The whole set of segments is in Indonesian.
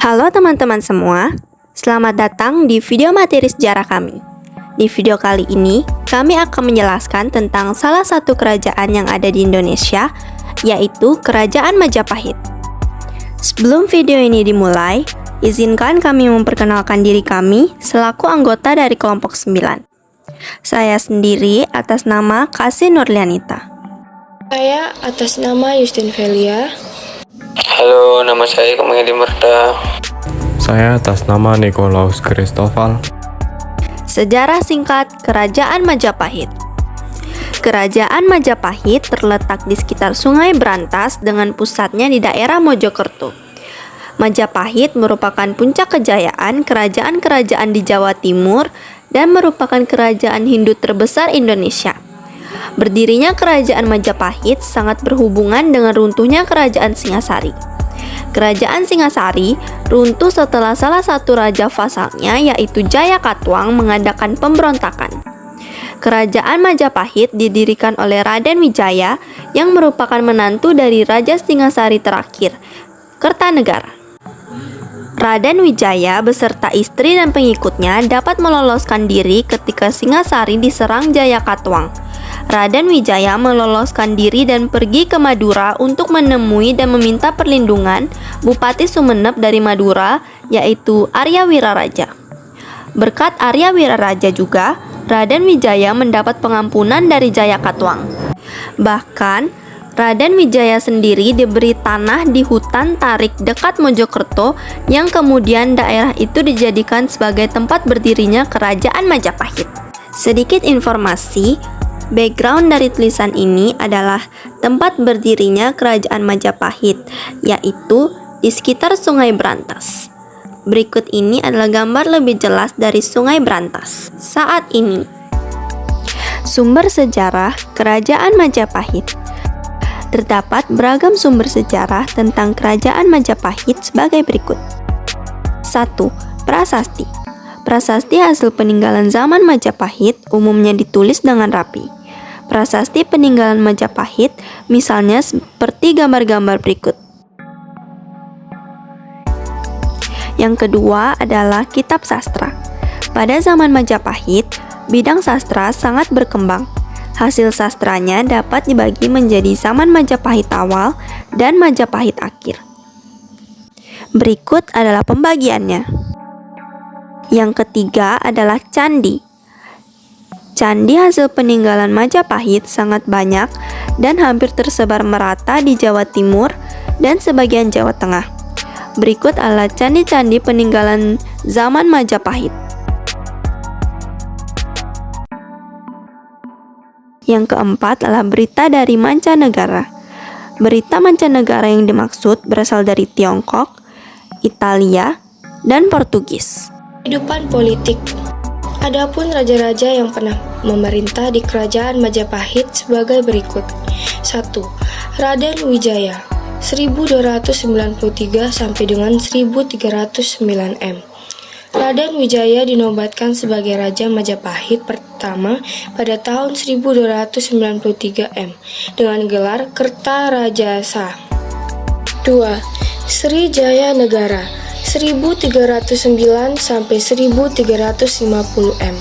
Halo teman-teman semua, selamat datang di video materi sejarah kami. Di video kali ini, kami akan menjelaskan tentang salah satu kerajaan yang ada di Indonesia, yaitu Kerajaan Majapahit. Sebelum video ini dimulai, izinkan kami memperkenalkan diri kami selaku anggota dari kelompok 9. Saya sendiri atas nama Kasih Nurlianita. Saya atas nama Justin Velia. Halo, nama saya Kemengedi Merta. Saya atas nama Nikolaus Kristoval. Sejarah singkat Kerajaan Majapahit. Kerajaan Majapahit terletak di sekitar Sungai Brantas dengan pusatnya di daerah Mojokerto. Majapahit merupakan puncak kejayaan kerajaan-kerajaan di Jawa Timur dan merupakan kerajaan Hindu terbesar Indonesia. Berdirinya Kerajaan Majapahit sangat berhubungan dengan runtuhnya Kerajaan Singasari. Kerajaan Singasari runtuh setelah salah satu raja vasalnya yaitu Jayakatwang mengadakan pemberontakan. Kerajaan Majapahit didirikan oleh Raden Wijaya yang merupakan menantu dari Raja Singasari terakhir, Kertanegara. Raden Wijaya beserta istri dan pengikutnya dapat meloloskan diri ketika Singasari diserang Jayakatwang. Raden Wijaya meloloskan diri dan pergi ke Madura untuk menemui dan meminta perlindungan Bupati Sumeneb dari Madura, yaitu Arya Wiraraja. Berkat Arya Wiraraja juga, Raden Wijaya mendapat pengampunan dari Jayakatwang. Bahkan, Raden Wijaya sendiri diberi tanah di hutan Tarik dekat Mojokerto yang kemudian daerah itu dijadikan sebagai tempat berdirinya Kerajaan Majapahit. Sedikit informasi, background dari tulisan ini adalah tempat berdirinya Kerajaan Majapahit, yaitu di sekitar Sungai Brantas. Berikut ini adalah gambar lebih jelas dari Sungai Brantas saat ini. Sumber sejarah Kerajaan Majapahit. Terdapat beragam sumber sejarah tentang Kerajaan Majapahit sebagai berikut. 1. Prasasti. Prasasti hasil peninggalan zaman Majapahit umumnya ditulis dengan rapi. Prasasti peninggalan Majapahit misalnya seperti gambar-gambar berikut. Yang kedua adalah kitab sastra. Pada zaman Majapahit, bidang sastra sangat berkembang. Hasil sastranya dapat dibagi menjadi zaman Majapahit awal dan Majapahit akhir. Berikut adalah pembagiannya. Yang ketiga adalah candi. Candi hasil peninggalan Majapahit sangat banyak dan hampir tersebar merata di Jawa Timur dan sebagian Jawa Tengah. Berikut adalah candi-candi peninggalan zaman Majapahit. Yang keempat adalah berita dari mancanegara. Berita mancanegara yang dimaksud berasal dari Tiongkok, Italia, dan Portugis. Kehidupan politik. Adapun raja-raja yang pernah memerintah di Kerajaan Majapahit sebagai berikut. 1. Raden Wijaya 1293 sampai dengan 1309 M. Raden Wijaya dinobatkan sebagai Raja Majapahit pertama pada tahun 1293 M dengan gelar Kertarajasa. 2. Sri Jaya Negara 1309 sampai 1350 M.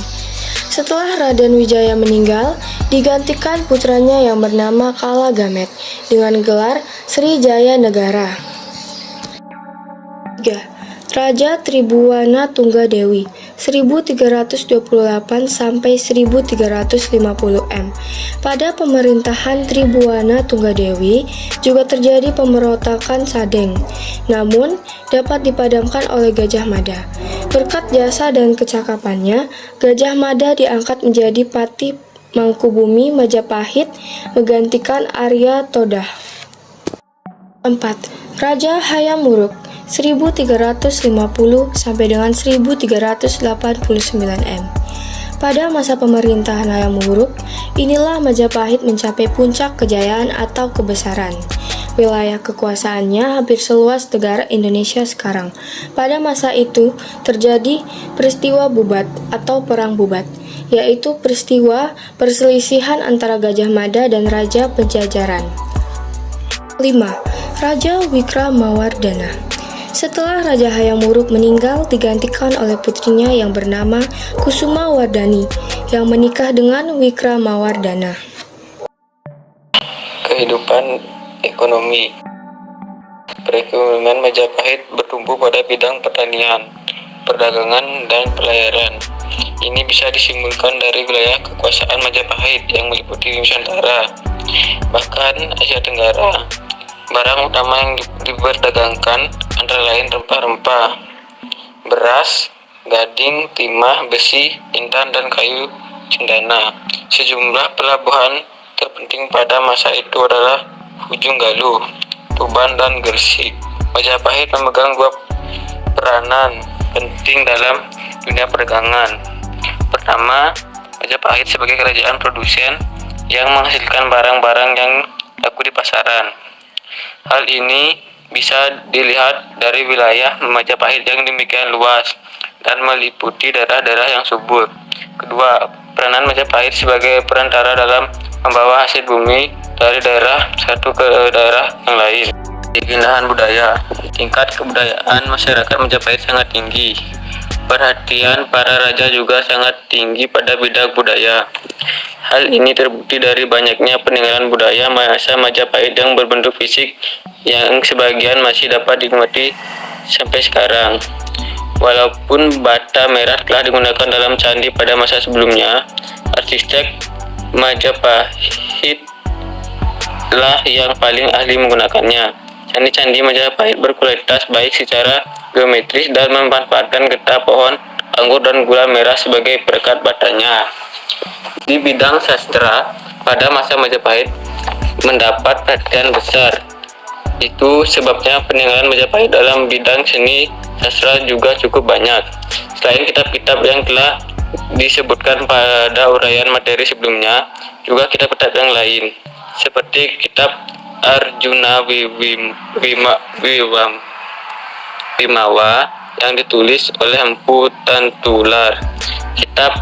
Setelah Raden Wijaya meninggal, digantikan putranya yang bernama Kalagamet dengan gelar Sri Jaya Negara. 3. Raja Tribhuwana Tunggadewi 1328 sampai 1350 M. Pada pemerintahan Tribhuwana Tunggadewi juga terjadi pemberontakan Sadeng, namun dapat dipadamkan oleh Gajah Mada. Berkat jasa dan kecakapannya, Gajah Mada diangkat menjadi Patih Mangkubumi Majapahit menggantikan Arya Todah. 4. Raja Hayam Wuruk 1350 sampai dengan 1389 M. Pada masa pemerintahan Hayam Wuruk, inilah Majapahit mencapai puncak kejayaan atau kebesaran. Wilayah kekuasaannya hampir seluas negara Indonesia sekarang. Pada masa itu terjadi peristiwa Bubat atau Perang Bubat, yaitu peristiwa perselisihan antara Gajah Mada dan Raja Pajajaran. 5. Raja Wikramawardhana Setelah Raja Hayam Wuruk meninggal, digantikan oleh putrinya yang bernama Kusuma Wardani yang menikah dengan Wikramawardhana. Kehidupan ekonomi. Perekonomian Majapahit bertumbuh pada bidang pertanian, perdagangan, dan pelayaran. Ini bisa disimpulkan dari wilayah kekuasaan Majapahit yang meliputi Nusantara, bahkan Asia Tenggara. Barang utama yang diperdagangkan antara lain rempah-rempah, beras, gading, timah, besi, intan, dan kayu cendana. Sejumlah pelabuhan terpenting pada masa itu adalah Ujung Galuh, Tuban, dan Gresik. Majapahit memegang dua peranan penting dalam dunia perdagangan. Pertama, Majapahit sebagai kerajaan produsen yang menghasilkan barang-barang yang laku di pasaran. Hal ini bisa dilihat dari wilayah Majapahit yang demikian luas dan meliputi daerah-daerah yang subur. Kedua, peranan Majapahit sebagai perantara dalam membawa hasil bumi dari daerah satu ke daerah yang lain. Keindahan budaya. Tingkat kebudayaan masyarakat Majapahit sangat tinggi. Perhatian para raja juga sangat tinggi pada bidang budaya. Hal ini terbukti dari banyaknya peninggalan budaya masa Majapahit yang berbentuk fisik yang sebagian masih dapat dinikmati sampai sekarang. Walaupun bata merah telah digunakan dalam candi pada masa sebelumnya, arsitek Majapahit lah yang paling ahli menggunakannya. Candi-candi Majapahit berkualitas baik secara geometris dan memanfaatkan getah pohon anggur dan gula merah sebagai perekat batanya. Di bidang sastra, pada masa Majapahit mendapat perhatian besar. Itu sebabnya peninggalan Majapahit dalam bidang seni sastra juga cukup banyak. Selain kitab-kitab yang telah disebutkan pada uraian materi sebelumnya, juga kitab-kitab yang lain, seperti kitab Arjuna Wimawa yang ditulis oleh Empu Tantular, kitab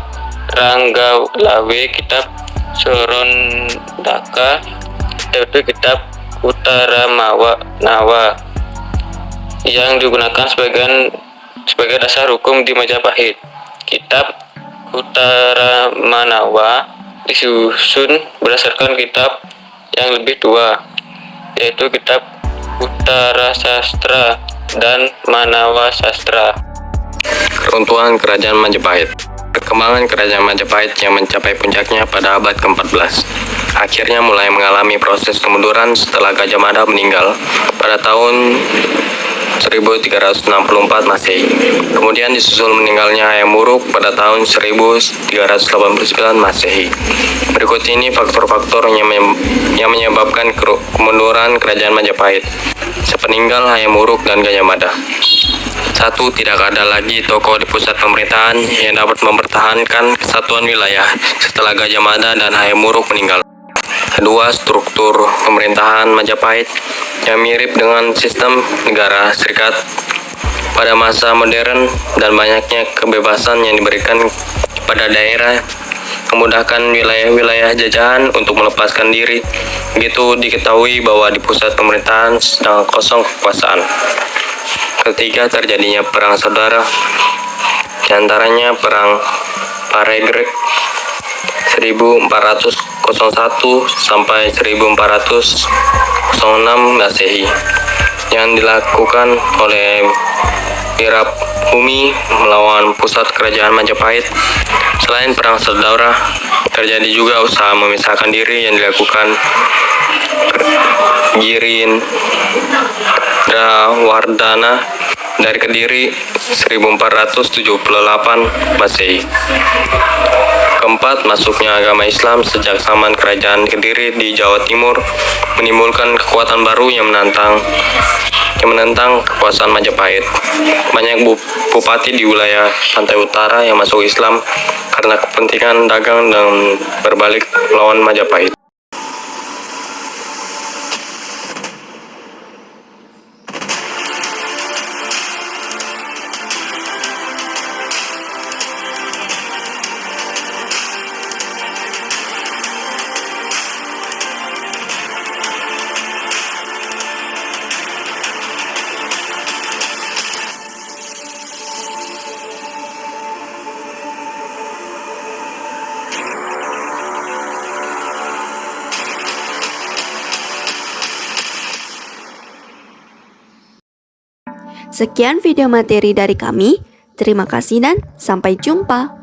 Ranggalawe, kitab Sorondaka, yaitu kitab Utaramawa yang digunakan sebagai dasar hukum di Majapahit. Kitab Utaramanawa disusun berdasarkan kitab yang lebih tua, yaitu kitab Utara Sastra dan Manawa Sastra. Keruntuhan Kerajaan Majapahit. Perkembangan Kerajaan Majapahit yang mencapai puncaknya pada abad ke-14 akhirnya mulai mengalami proses kemunduran setelah Gajah Mada meninggal pada tahun 1364 Masehi. Kemudian disusul meninggalnya Hayam Wuruk pada tahun 1389 Masehi. Berikut ini faktor-faktor yang menyebabkan kemunduran Kerajaan Majapahit sepeninggal Hayam Wuruk dan Gajah Mada. 1. Tidak ada lagi tokoh di pusat pemerintahan yang dapat mempertahankan kesatuan wilayah setelah Gajah Mada dan Hayam Wuruk meninggal. 2. Struktur pemerintahan Majapahit yang mirip dengan sistem negara serikat pada masa modern dan banyaknya kebebasan yang diberikan kepada daerah memudahkan wilayah-wilayah jajahan untuk melepaskan diri. Begitu diketahui bahwa di pusat pemerintahan sedang kosong kekuasaan. Ketiga, terjadinya perang saudara, diantaranya perang Paregreg 1401 sampai 1406 Masehi yang dilakukan oleh Wirabumi melawan pusat kerajaan Majapahit. Selain perang saudara, terjadi juga usaha memisahkan diri yang dilakukan Girindrawardhana dari Kediri 1478 Masehi. Keempat, masuknya agama Islam sejak zaman kerajaan Kediri di Jawa Timur menimbulkan kekuatan baru yang menentang kekuasaan Majapahit. Banyak bupati di wilayah pantai utara yang masuk Islam karena kepentingan dagang dan berbalik melawan Majapahit. Sekian video materi dari kami. Terima kasih dan sampai jumpa.